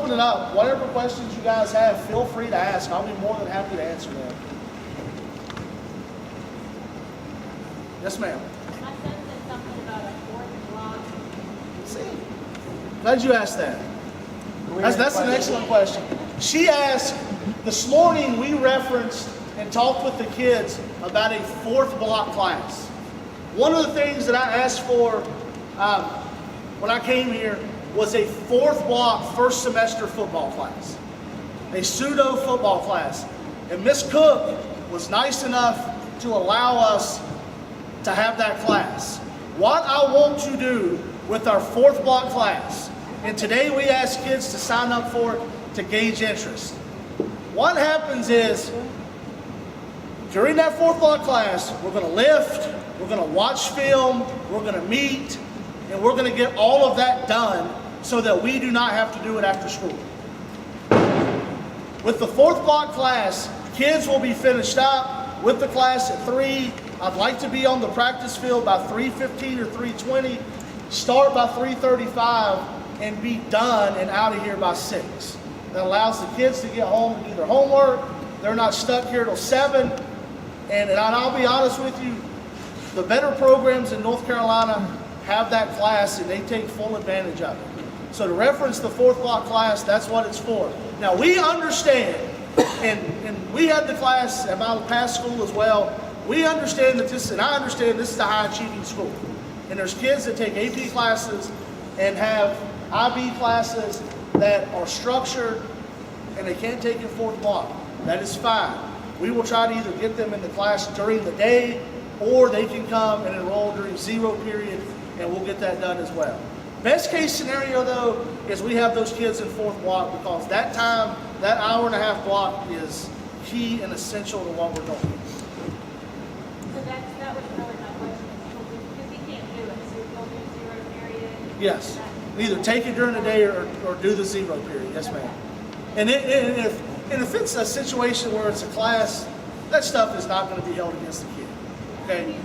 open it up. Whatever questions you guys have, feel free to ask. I'll be more than happy to answer them. Yes, ma'am. My son said something about a fourth block. See, glad you asked that. That's an excellent question. She asked, this morning we referenced and talked with the kids about a fourth block class. One of the things that I asked for when I came here was a fourth block first semester football class, a pseudo football class. And Miss Cook was nice enough to allow us to have that class. What I want to do with our fourth block class, and today we ask kids to sign up for it to gauge interest. What happens is, during that fourth block class, we're going to lift, we're going to watch film, we're going to meet, and we're going to get all of that done so that we do not have to do it after school. With the fourth block class, kids will be finished up with the class at 3. I'd like to be on the practice field by 3:15 or 3:20, start by 3:35, and be done and out of here by 6. That allows the kids to get home and do their homework. They're not stuck here till 7. And I'll be honest with you, the better programs in North Carolina have that class and they take full advantage of it. So to reference the fourth block class, that's what it's for. Now we understand, and we had the class at my past school as well, we understand that this, and I understand this is a high achieving school. And there's kids that take AP classes and have IB classes that are structured and they can't take it fourth block. That is fine. We will try to either get them in the class during the day or they can come and enroll during zero period and we'll get that done as well. Best case scenario though is we have those kids in fourth block because that time, that hour and a half block is key and essential to what we're doing. So that was really my question. Because he can't do it, so he'll do zero period. Yes. Either take it during the day or do the zero period. Yes, ma'am. And if it's a situation where it's a class, that stuff is not going to be held against the kid. Okay?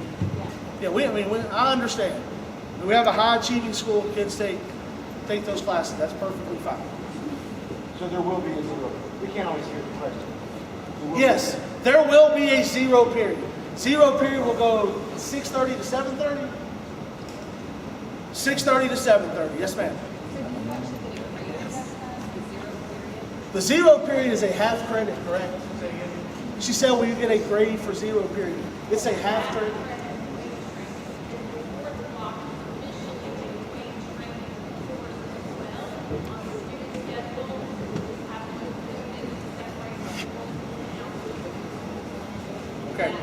Yeah, I understand. We have a high achieving school, kids take those classes. That's perfectly fine. So there will be a zero. We can't always hear the question. Yes, there will be a zero period. Zero period will go 6:30 to 7:30. 6:30 to 7:30. Yes, ma'am. The zero period is a half credit, correct? She said, "Will you get a grade for zero period?" It's a half credit. Okay,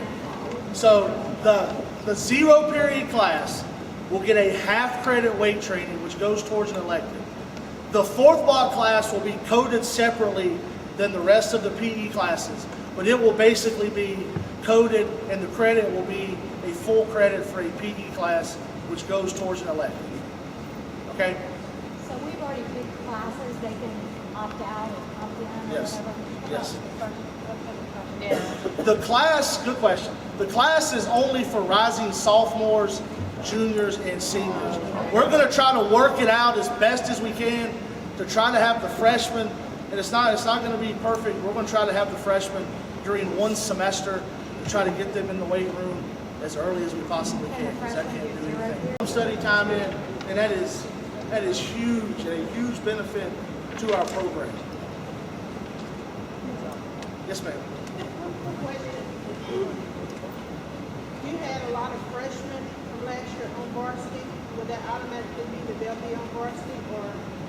so the zero period class will get a half credit weight training, which goes towards an elective. The fourth block class will be coded separately than the rest of the PE classes, but it will basically be coded and the credit will be a full credit for a PE class, which goes towards an elective. Okay? So we've already picked classes, they can opt out or opt in or Yes. whatever? Yes. Yeah. The class, good question. The class is only for rising sophomores, juniors, and seniors. We're going to try to work it out as best as we can to try to have the freshmen, and it's not going to be perfect. We're going to try to have the freshmen during one semester to try to get them in the weight room as early as we possibly can, because that can't do anything. Study time in, and that is huge and a huge benefit to our program. Yes, ma'am. You had a lot of freshmen from last year on varsity. Would that automatically mean that they'll be on varsity, or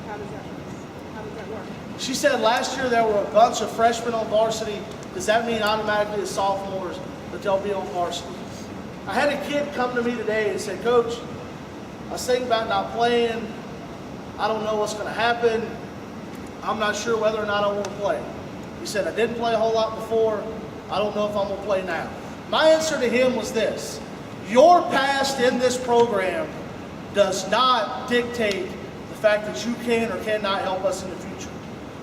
how does that work? She said last year there were a bunch of freshmen on varsity. Does that mean automatically as sophomores that they'll be on varsity? I had a kid come to me today and said, "Coach, I was thinking about not playing. I don't know what's going to happen. I'm not sure whether or not I want to play." He said, "I didn't play a whole lot before. I don't know if I'm going to play now." My answer to him was this: your past in this program does not dictate the fact that you can or cannot help us in the future.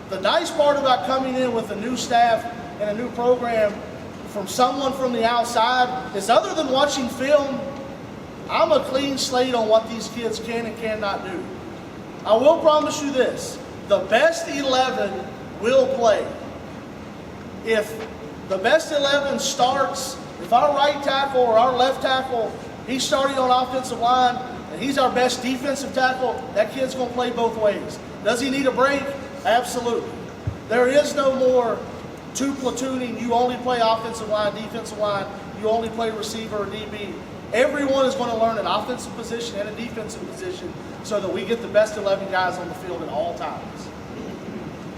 The nice part about coming in with a new staff and a new program from someone from the outside is, other than watching film, I'm a clean slate on what these kids can and cannot do. I will promise you this: The best 11 will play. If the best 11 starts, if our right tackle or our left tackle, he's starting on offensive line, and he's our best defensive tackle, that kid's going to play both ways. Does he need a break? Absolutely. There is no more two platooning. You only play offensive line, defensive line. You only play receiver or DB. Everyone is going to learn an offensive position and a defensive position so that we get the best 11 guys on the field at all times.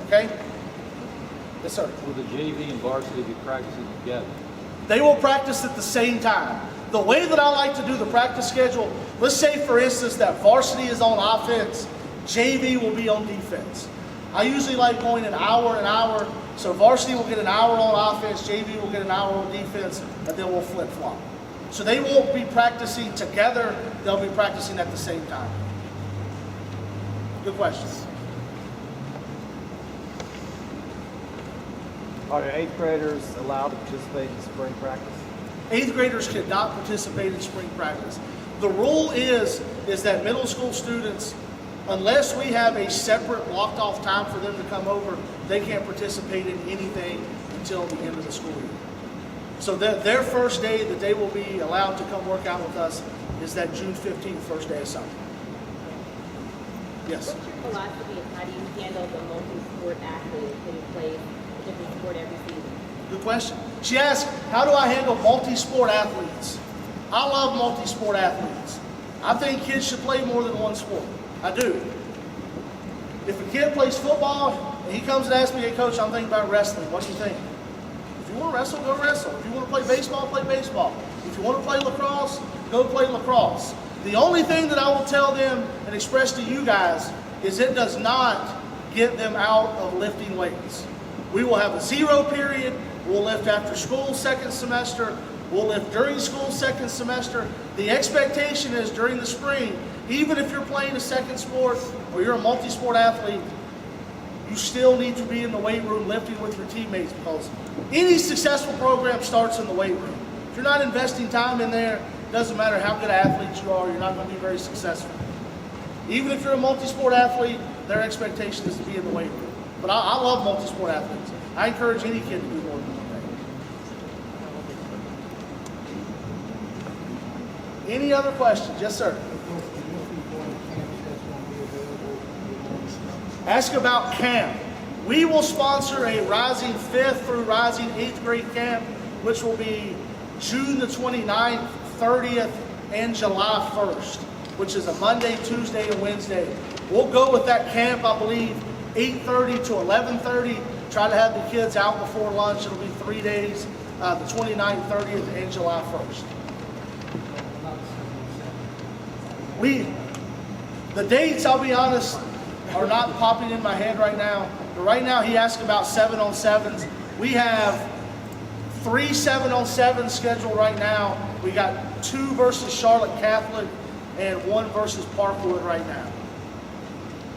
Okay? Yes, sir. Will the JV and varsity be practicing together? They will practice at the same time. The way that I like to do the practice schedule, let's say, for instance, that varsity is on offense, JV will be on defense. I usually like going an hour, so varsity will get an hour on offense, JV will get an hour on defense, and then we'll flip-flop. So they won't be practicing together, they'll be practicing at the same time. Good question. Are your 8th graders allowed to participate in spring practice? 8th graders cannot participate in spring practice. The rule is that middle school students, unless we have a separate blocked off time for them to come over, they can't participate in anything until the end of the school year. So their first day that they will be allowed to come work out with us is that June 15th, first day of summer. Yes? What's your philosophy of how do you handle the multi-sport athlete who plays a different sport every season? Good question. She asked, how do I handle multi-sport athletes? I love multi-sport athletes. I think kids should play more than one sport. I do. If a kid plays football and he comes and asks me, hey coach, I'm thinking about wrestling, what do you think? If you want to wrestle, go wrestle. If you want to play baseball, play baseball. If you want to play lacrosse, go play lacrosse. The only thing that I will tell them and express to you guys is it does not get them out of lifting weights. We will have a 0 period. We'll lift after school second semester. We'll lift during school second semester. The expectation is during the spring, even if you're playing a second sport or you're a multi-sport athlete, you still need to be in the weight room lifting with your teammates, because any successful program starts in the weight room. If you're not investing time in there, it doesn't matter how good an athlete you are, you're not going to be very successful. Even if you're a multi-sport athlete, their expectation is to be in the weight room. But I love multi-sport athletes. I encourage any kid to do more than one thing. Any other questions? Yes, sir. Ask about camp. We will sponsor a Rising 5th through Rising 8th grade camp, which will be June the 29th, 30th, and July 1st, which is a Monday, Tuesday, and Wednesday. We'll go with that camp, I believe, 8:30 to 11:30. Try to have the kids out before lunch. It'll be 3 days, the 29th, 30th, and July 1st. The dates, I'll be honest, are not popping in my head right now. But right now, he asked about 7-on-7s. We have 3 7-on-7s scheduled right now. We got 2 versus Charlotte Catholic and 1 versus Parkwood right now.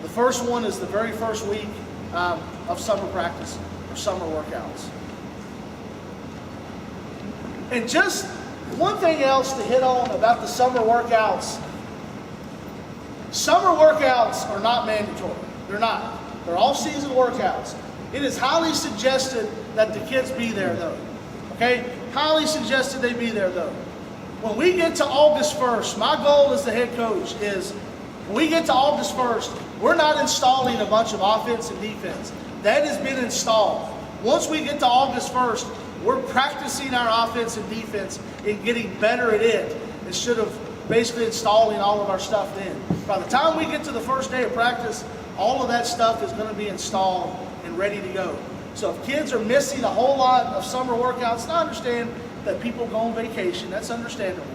The first one is the very first week of summer practice or summer workouts. And just one thing else to hit on about the summer workouts. Summer workouts are not mandatory. They're not. They're off-season workouts. It is highly suggested that the kids be there though. Okay? Highly suggested they be there though. When we get to August 1st, my goal as the head coach is when we get to August 1st, we're not installing a bunch of offense and defense. That has been installed. Once we get to August 1st, we're practicing our offense and defense and getting better at it instead of basically installing all of our stuff in. By the time we get to the first day of practice, all of that stuff is going to be installed and ready to go. So if kids are missing a whole lot of summer workouts, and I understand that people go on vacation, that's understandable.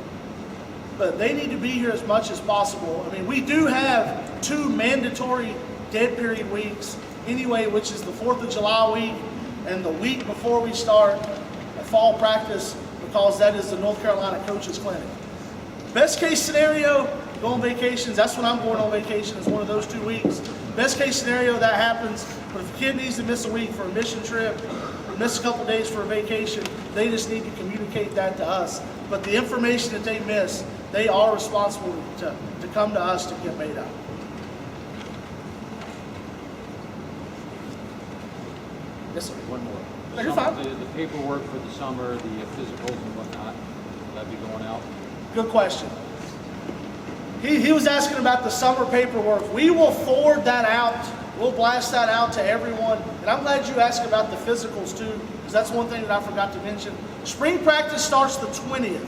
But they need to be here as much as possible. I mean, we do have 2 mandatory dead period weeks anyway, which is the 4th of July week and the week before we start a fall practice, because that is the North Carolina Coaches Clinic. Best case scenario, go on vacations. That's when I'm going on vacation, is one of those 2 weeks. Best case scenario, that happens. But if a kid needs to miss a week for a mission trip, or miss a couple days for a vacation, they just need to communicate that to us. But the information that they miss, they are responsible to come to us to get made up. Yes, sir. One more. No, you're fine. The paperwork for the summer, the physicals and whatnot, will that be going out? Good question. He was asking about the summer paperwork. We will forward that out. We'll blast that out to everyone. And I'm glad you asked about the physicals too, because that's one thing that I forgot to mention. Spring practice starts the 20th.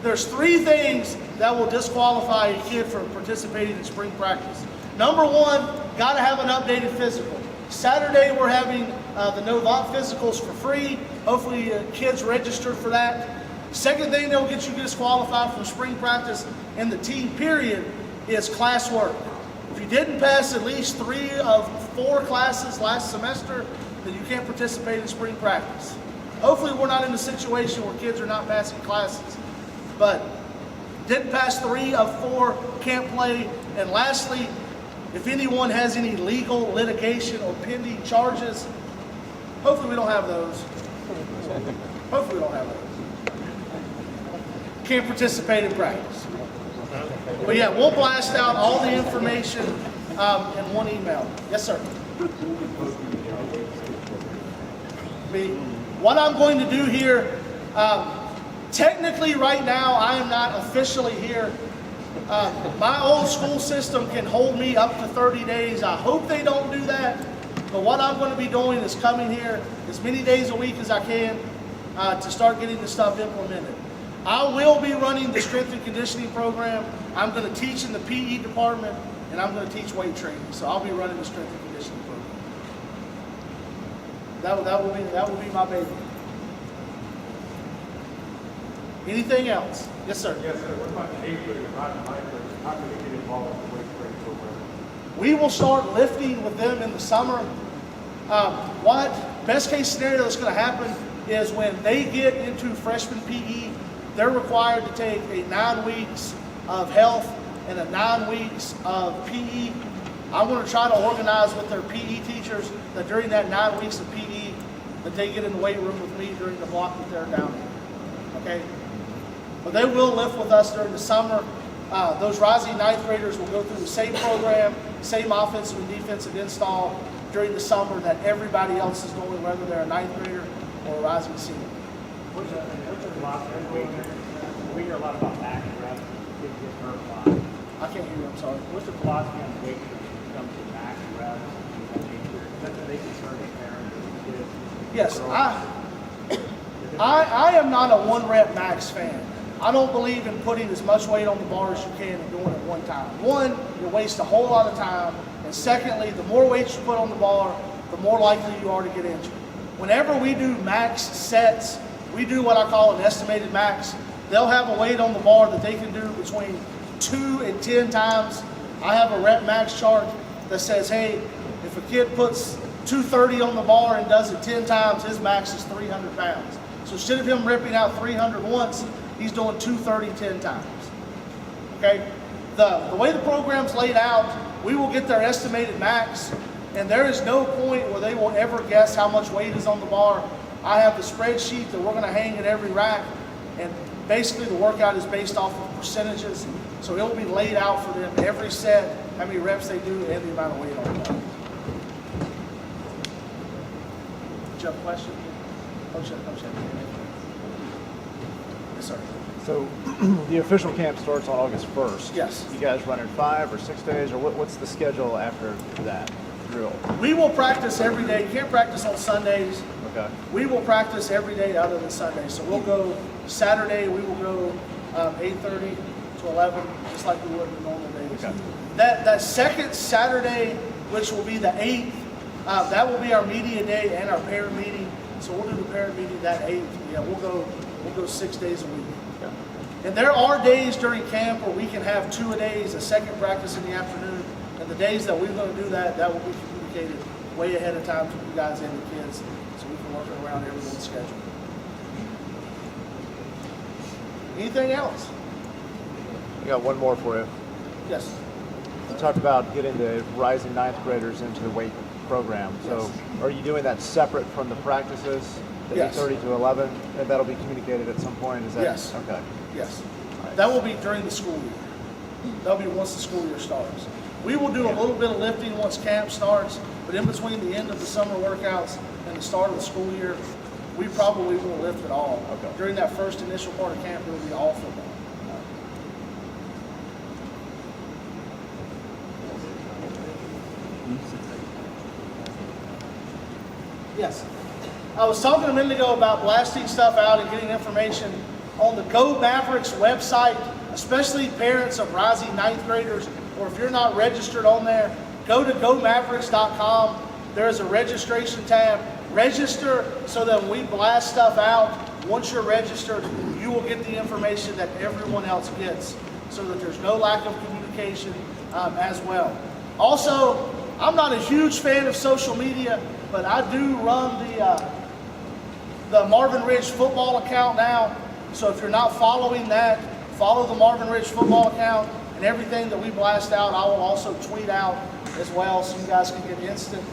There's 3 things that will disqualify a kid from participating in spring practice. Number 1, got to have an updated physical. Saturday we're having the Novant physicals for free. Hopefully kids registered for that. Second thing that will get you disqualified from spring practice in the team period is classwork. If you didn't pass at least 3 of 4 classes last semester, then you can't participate in spring practice. Hopefully we're not in a situation where kids are not passing classes. But didn't pass 3 of 4, can't play. And lastly, if anyone has any legal litigation or pending charges, hopefully we don't have those. Hopefully we don't have those. Can't participate in practice. But yeah, we'll blast out all the information in one email. Yes, sir. What I'm going to do here, technically right now I am not officially here. My old school system can hold me up to 30 days. I hope they don't do that. But what I'm going to be doing is coming here as many days a week as I can to start getting this stuff implemented. I will be running the strength and conditioning program. I'm going to teach in the PE department, and I'm going to teach weight training. So I'll be running the strength and conditioning program. That will be my baby. Anything else? Yes, sir. Yes, sir. What about the 8th grade, not the 9th grade? How can they get involved in the weight training program? We will start lifting with them in the summer. What best case scenario that's going to happen is when they get into freshman PE, they're required to take a 9 weeks of health and a 9 weeks of PE. I'm going to try to organize with their PE teachers that during that 9 weeks of PE, that they get in the weight room with me during the block that they're down there. Okay? But they will lift with us during the summer. Those rising 9th graders will go through the same program, same offensive and defensive install during the summer that everybody else is doing, whether they're a 9th grader or a rising senior. What's the philosophy of weight training? We hear a lot about max reps, kids get hurt a lot. I can't hear you, I'm sorry. What's the philosophy on weight training when it comes to max reps and that nature? Is that they concern the parents and the kids? Yes, I am not a 1 rep max fan. I don't believe in putting as much weight on the bar as you can and doing it one time. One, you waste a whole lot of time. And secondly, the more weight you put on the bar, the more likely you are to get injured. Whenever we do max sets, we do what I call an estimated max. They'll have a weight on the bar that they can do between 2 and 10 times. I have a rep max chart that says, hey, if a kid puts 230 on the bar and does it 10 times, his max is 300 pounds. So instead of him ripping out 300 once, he's doing 230 10 times. Okay? The way the program's laid out, we will get their estimated max, and there is no point where they will ever guess how much weight is on the bar. I have the spreadsheet that we're going to hang in every rack, and basically the workout is based off of percentages, so it will be laid out for them every set, how many reps they do, and the amount of weight on the bar. Did you have a question? Coach, yes, sir. So the official camp starts on August 1st. Yes. You guys run in 5 or 6 days, or what's the schedule after that drill? We will practice every day. You can't practice on Sundays. Okay. We will practice every day other than Sunday. So we'll go Saturday, we will go 8:30 to 11, just like we would in normal days. Okay. That second Saturday, which will be the 8th, that will be our media day and our parent meeting. So we'll do the parent meeting that 8th. Yeah, we'll go 6 days a week. Okay. And there are days during camp where we can have 2-a-days, a second practice in the afternoon. And the days that we're going to do that will be communicated way ahead of time to you guys and the kids, so we can work around everyone's schedule. Anything else? I got one more for you. Yes. You talked about getting the rising 9th graders into the weight program. So Yes. are you doing that separate from the practices, the Yes. 8:30 to 11, and that'll be communicated at some point? Is that Yes. Okay. Yes. All right. That will be during the school year. That'll be once the school year starts. We will do a little bit of lifting once camp starts, but in between the end of the summer workouts and the start of the school year, we probably won't lift at all. Okay. During that first initial part of camp, it will be all football. Yes. I was talking a minute ago about blasting stuff out and getting information on the Go Mavericks website, especially parents of rising ninth graders, or if you're not registered on there, go to gomavericks.com. There's a registration tab. Register so that when we blast stuff out, once you're registered, you will get the information that everyone else gets so that there's no lack of communication as well. Also, I'm not a huge fan of social media, but I do run the Marvin Ridge football account now. So if you're not following that, follow the Marvin Ridge football account, and everything that we blast out, I will also tweet out as well, so you guys can get instant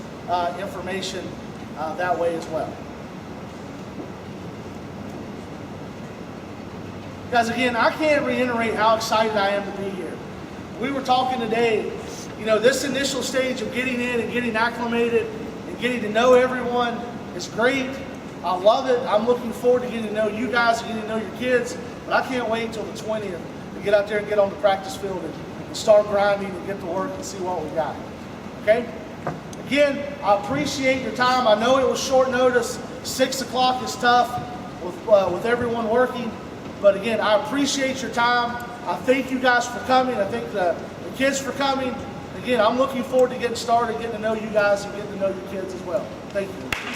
information that way as well. Guys, again, I can't reiterate how excited I am to be here. We were talking today, you know, this initial stage of getting in and getting acclimated and getting to know everyone is great. I love it. I'm looking forward to getting to know you guys and getting to know your kids, but I can't wait until the 20th to get out there and get on the practice field and start grinding and get to work and see what we got. Okay? Again, I appreciate your time. I know it was short notice. 6 o'clock is tough with everyone working, but again, I appreciate your time. I thank you guys for coming. I thank the kids for coming. Again, I'm looking forward to getting started, getting to know you guys and getting to know your kids as well. Thank you.